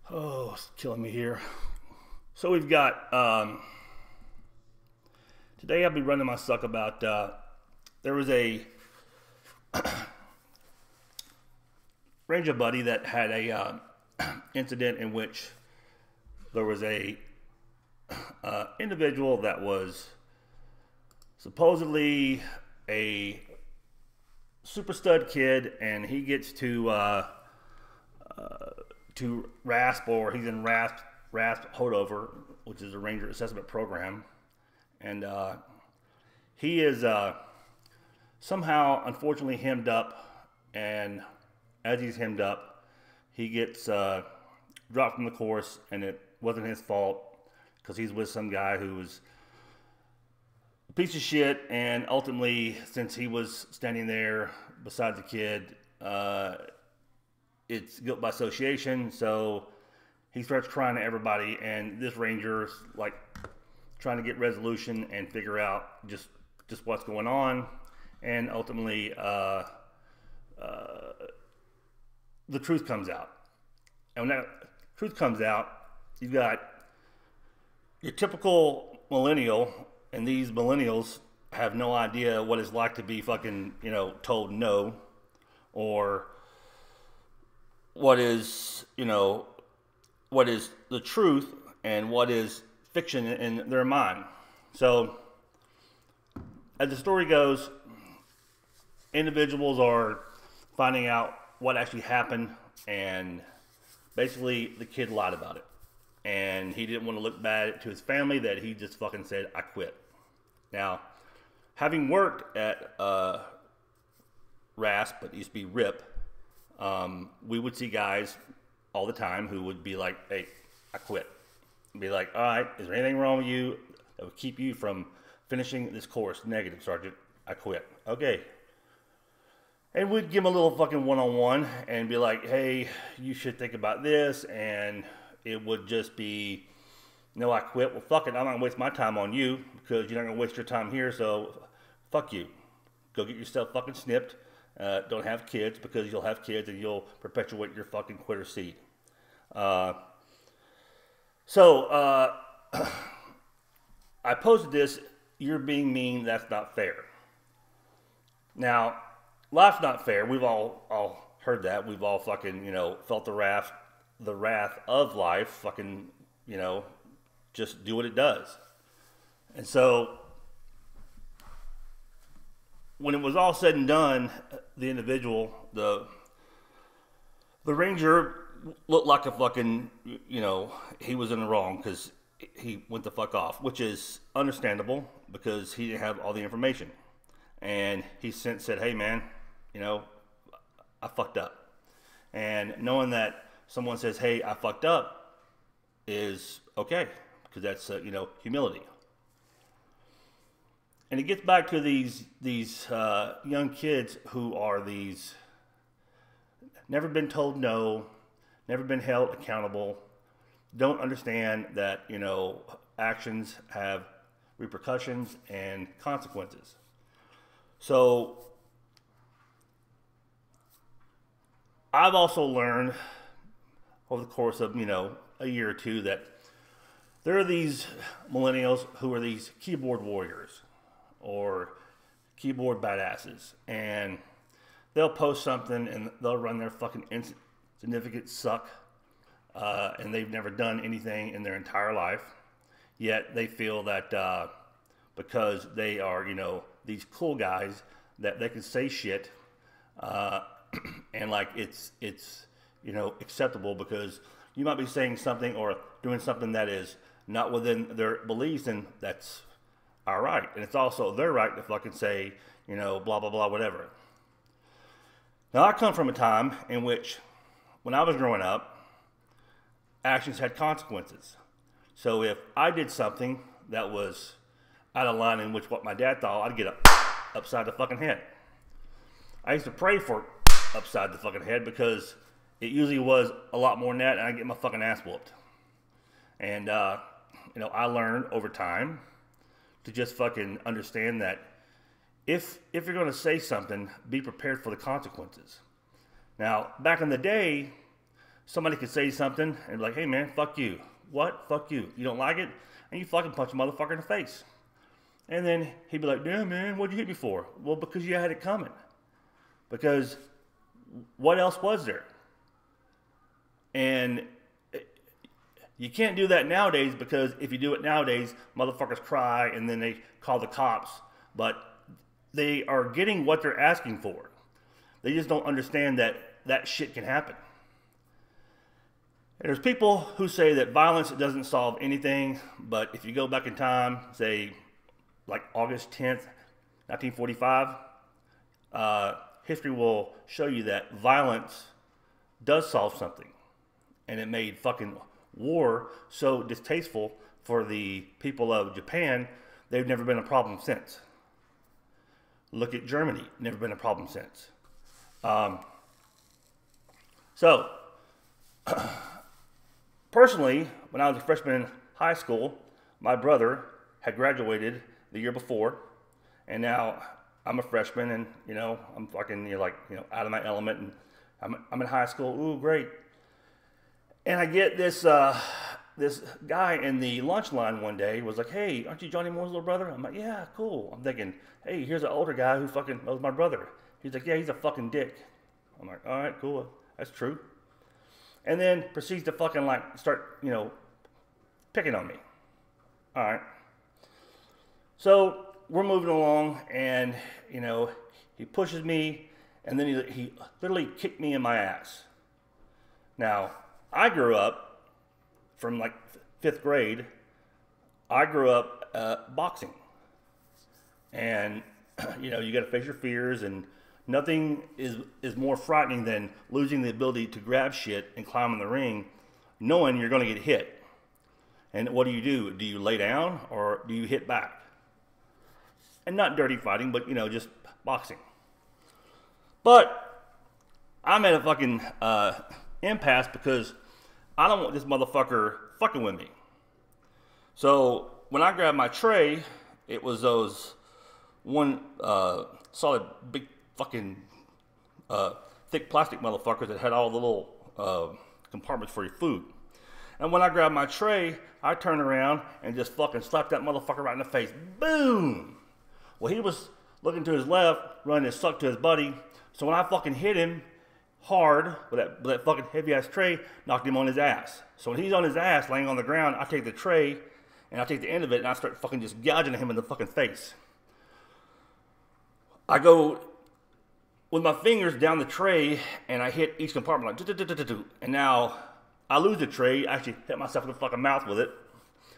Oh, it's killing me here. So we've got today. I'll be running my suck about. There was a ranger buddy that had a incident in which there was a individual that was supposedly a super stud kid, and he gets to RASP, or he's in RASP holdover, which is a Ranger Assessment Program, and he is somehow, unfortunately, hemmed up, and as he's hemmed up, he gets dropped from the course, and it wasn't his fault because he's with some guy who was a piece of shit, and ultimately, since he was standing there beside the kid, it's guilt by association, so he starts crying to everybody, and this ranger's like trying to get resolution and figure out just what's going on, and ultimately the truth comes out. And when that truth comes out, you've got your typical millennial, and these millennials have no idea what it's like to be fucking, told no, or what is the truth and what is fiction in their mind. So, as the story goes, individuals are finding out what actually happened, and basically the kid lied about it. And he didn't want to look bad to his family, that he just fucking said, I quit. Now, having worked at RASP, but it used to be RIP, we would see guys all the time who would be like, hey, I quit. And be like, all right, is there anything wrong with you that would keep you from finishing this course? Negative, Sergeant. I quit. Okay. And we'd give him a little fucking one-on-one and be like, hey, you should think about this. And it would just be, no, I quit. Well, fuck it. I'm not going to waste my time on you because you're not going to waste your time here. So fuck you. Go get yourself fucking snipped. Don't have kids, because you'll have kids and you'll perpetuate your fucking quitter seed. So I posted this, you're being mean, that's not fair. Now, life's not fair. We've all heard that. We've all fucking, felt the wrath of life, fucking, just do what it does. And so when it was all said and done, the individual, the ranger looked like a fucking, he was in the wrong because he went the fuck off, which is understandable because he didn't have all the information. And he since said, hey man, I fucked up. And knowing that someone says, hey, I fucked up is okay, because that's, humility. And it gets back to these young kids who are these never been told no, never been held accountable, don't understand that, actions have repercussions and consequences. So I've also learned over the course of, a year or two that there are these millennials who are these keyboard warriors or keyboard badasses, and they'll post something and they'll run their fucking insignificant suck, and they've never done anything in their entire life, yet they feel that because they are, these cool guys, that they can say shit, and like it's acceptable because you might be saying something or doing something that is not within their beliefs, and that's our right. And it's also their right to fucking say, blah, blah, blah, whatever. Now, I come from a time in which, when I was growing up, actions had consequences. So if I did something that was out of line in which what my dad thought, I'd get upside the fucking head. I used to pray for upside the fucking head because it usually was a lot more than that, and I get my fucking ass whooped. And, I learned over time to just fucking understand that if you're going to say something, be prepared for the consequences. Now, back in the day, somebody could say something and be like, hey man, fuck you. What? Fuck you. You don't like it? And you fucking punch a motherfucker in the face. And then he'd be like, yeah man, what'd you hit me for? Well, because you had it coming. Because what else was there? And you can't do that nowadays, because if you do it nowadays, motherfuckers cry and then they call the cops. But they are getting what they're asking for. They just don't understand that that shit can happen. And there's people who say that violence doesn't solve anything, but if you go back in time, say like August 10th, 1945, history will show you that violence does solve something. And it made fucking war so distasteful for the people of Japan, they've never been a problem since. Look at Germany, never been a problem since. So, personally, when I was a freshman in high school, my brother had graduated the year before, and now I'm a freshman, and I'm fucking out of my element, and I'm in high school. Ooh, great! And I get this this guy in the lunch line one day was like, "Hey, aren't you Johnny Moore's little brother?" I'm like, "Yeah, cool." I'm thinking, "Hey, here's an older guy who fucking knows my brother." He's like, "Yeah, he's a fucking dick." I'm like, "All right, cool, that's true." And then proceeds to fucking start picking on me. All right. So we're moving along, and he pushes me, and then he literally kicked me in my ass. Now, I grew up from 5th grade. I grew up boxing, and you got to face your fears, and nothing is more frightening than losing the ability to grab shit and climb in the ring, knowing you're going to get hit. And what do? Do you lay down or do you hit back? And not dirty fighting, but just boxing. But I'm at a fucking impasse because I don't want this motherfucker fucking with me. So when I grabbed my tray, it was those one solid big fucking thick plastic motherfuckers that had all the little compartments for your food. And when I grabbed my tray, I turned around and just fucking slapped that motherfucker right in the face. Boom! Well, he was looking to his left, running his suck to his buddy. So when I fucking hit him hard with that fucking heavy ass tray, knocked him on his ass. So when he's on his ass, laying on the ground, I take the tray and I take the end of it and I start fucking just gouging him in the fucking face. I go with my fingers down the tray and I hit each compartment and now I lose the tray. I actually hit myself in the fucking mouth with it.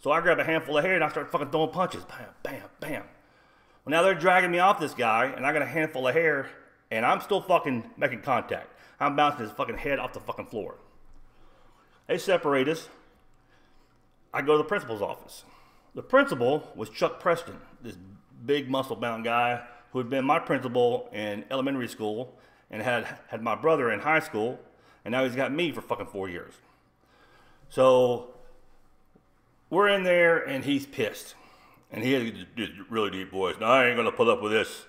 So I grab a handful of hair and I start fucking throwing punches. Bam, bam, bam. Well, now they're dragging me off this guy, and I got a handful of hair, and I'm still fucking making contact. I'm bouncing his fucking head off the fucking floor. They separate us. I go to the principal's office. The principal was Chuck Preston, this big muscle-bound guy who had been my principal in elementary school and had my brother in high school, and now he's got me for fucking 4 years. So we're in there, and he's pissed. And he had this really deep voice. "No, I ain't gonna put up with this.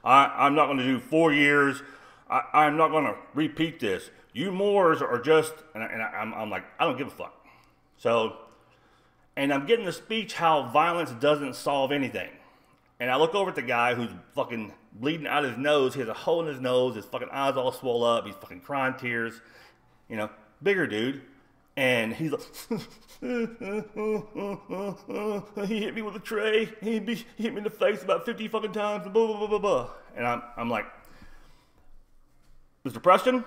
I'm not gonna do 4 years. I'm not gonna repeat this. You Moors are just," and I'm like, I don't give a fuck. So, and I'm getting the speech how violence doesn't solve anything. And I look over at the guy who's fucking bleeding out his nose. He has a hole in his nose. His fucking eyes all swole up. He's fucking crying tears. Bigger dude. And he's like, he hit me with a tray. He hit me in the face about 50 fucking times. Blah, blah, blah, blah, blah. And I'm like, Mr. Preston,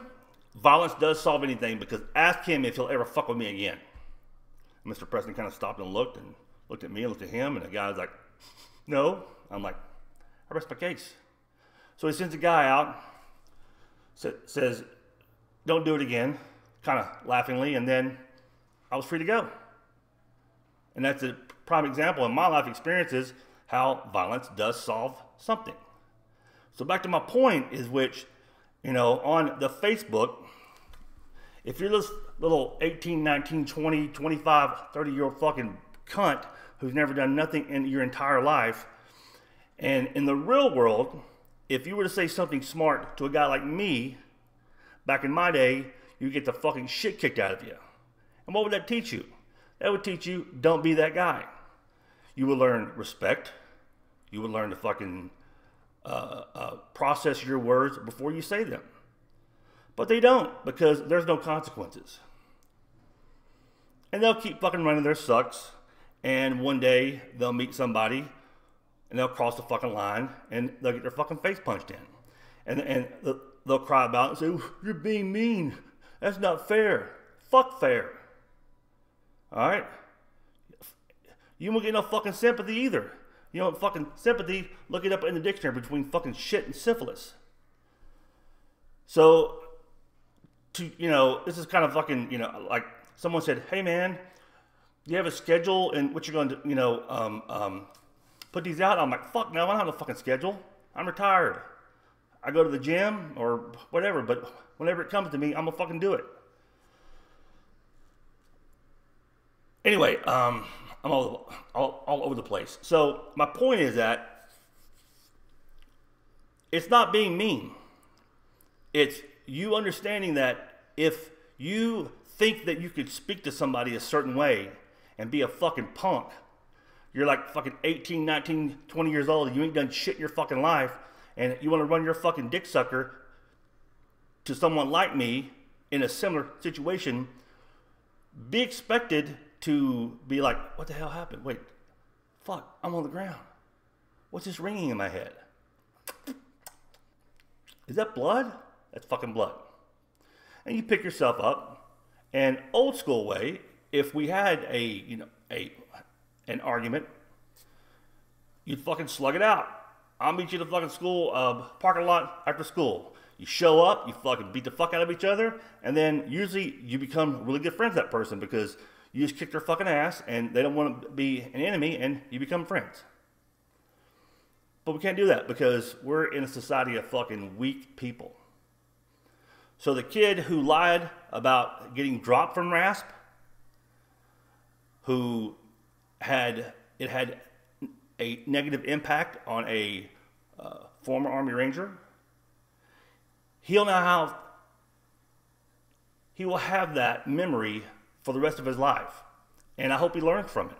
violence does solve anything, because ask him if he'll ever fuck with me again. And Mr. Preston kind of stopped and looked at me and looked at him. And the guy's like, no. I'm like, I rest my case. So he sends a guy out, says, don't do it again, kind of laughingly, and then I was free to go. And that's a prime example in my life experiences how violence does solve something. So back to my point is which, on the Facebook, if you're this little 18, 19, 20, 25, 30-year-old fucking cunt who's never done nothing in your entire life, and in the real world, if you were to say something smart to a guy like me, back in my day, you get the fucking shit kicked out of you. And what would that teach you? That would teach you, don't be that guy. You would learn respect. You would learn to fucking process your words before you say them. But they don't, because there's no consequences. And they'll keep fucking running their sucks, and one day they'll meet somebody, and they'll cross the fucking line, and they'll get their fucking face punched in. And they'll cry about it and say, you're being mean. That's not fair. Fuck fair. Alright? You won't get no fucking sympathy either. You know, fucking sympathy, look it up in the dictionary between fucking shit and syphilis. So, this is kind of fucking, like someone said, hey man, do you have a schedule and what you're going to, put these out? I'm like, fuck no, I don't have a fucking schedule. I'm retired. I go to the gym or whatever, but whenever it comes to me, I'm gonna fucking do it. Anyway, I'm all over the place. So my point is that it's not being mean. It's you understanding that if you think that you could speak to somebody a certain way and be a fucking punk, you're like fucking 18, 19, 20 years old, and you ain't done shit in your fucking life, and you want to run your fucking dick sucker to someone like me in a similar situation, be expected to be like, what the hell happened? Wait, fuck, I'm on the ground. What's this ringing in my head? Is that blood? That's fucking blood. And you pick yourself up, and old school way, if we had an argument, you'd fucking slug it out. I'll meet you at the fucking school parking lot after school. You show up, you fucking beat the fuck out of each other, and then usually you become really good friends with that person because you just kick their fucking ass and they don't want to be an enemy and you become friends. But we can't do that because we're in a society of fucking weak people. So the kid who lied about getting dropped from RASP, who had a negative impact on a former Army Ranger, he will have that memory for the rest of his life. And I hope he learns from it.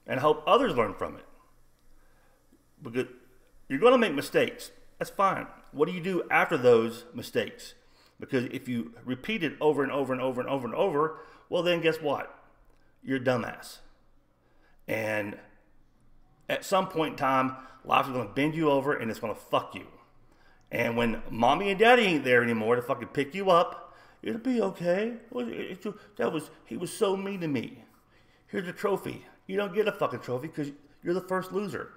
And I hope others learn from it. Because you're going to make mistakes. That's fine. What do you do after those mistakes? Because if you repeat it over and over and over and over and over, well then guess what? You're a dumbass. And at some point in time, life is going to bend you over and it's going to fuck you. And when mommy and daddy ain't there anymore to fucking pick you up, it'll be okay. He was so mean to me. Here's a trophy. You don't get a fucking trophy because you're the first loser.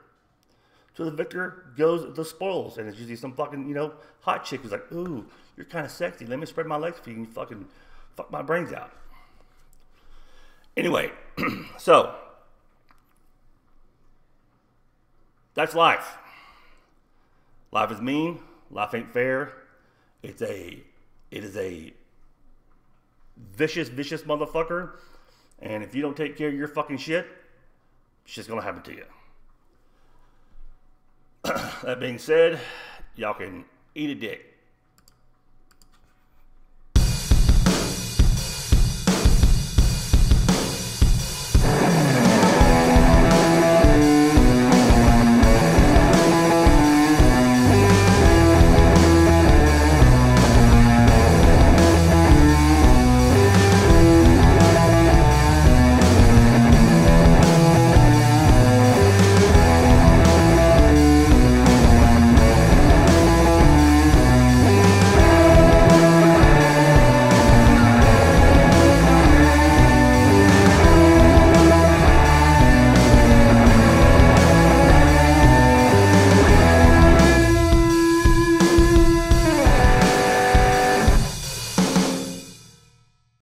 So the victor goes the spoils, and it's usually some fucking, hot chick who's like, ooh, you're kind of sexy. Let me spread my legs for you and you fucking fuck my brains out. Anyway, so that's life. Life is mean. Life ain't fair. It is a vicious motherfucker. And if you don't take care of your fucking shit, shit's gonna happen to you. That being said, y'all can eat a dick.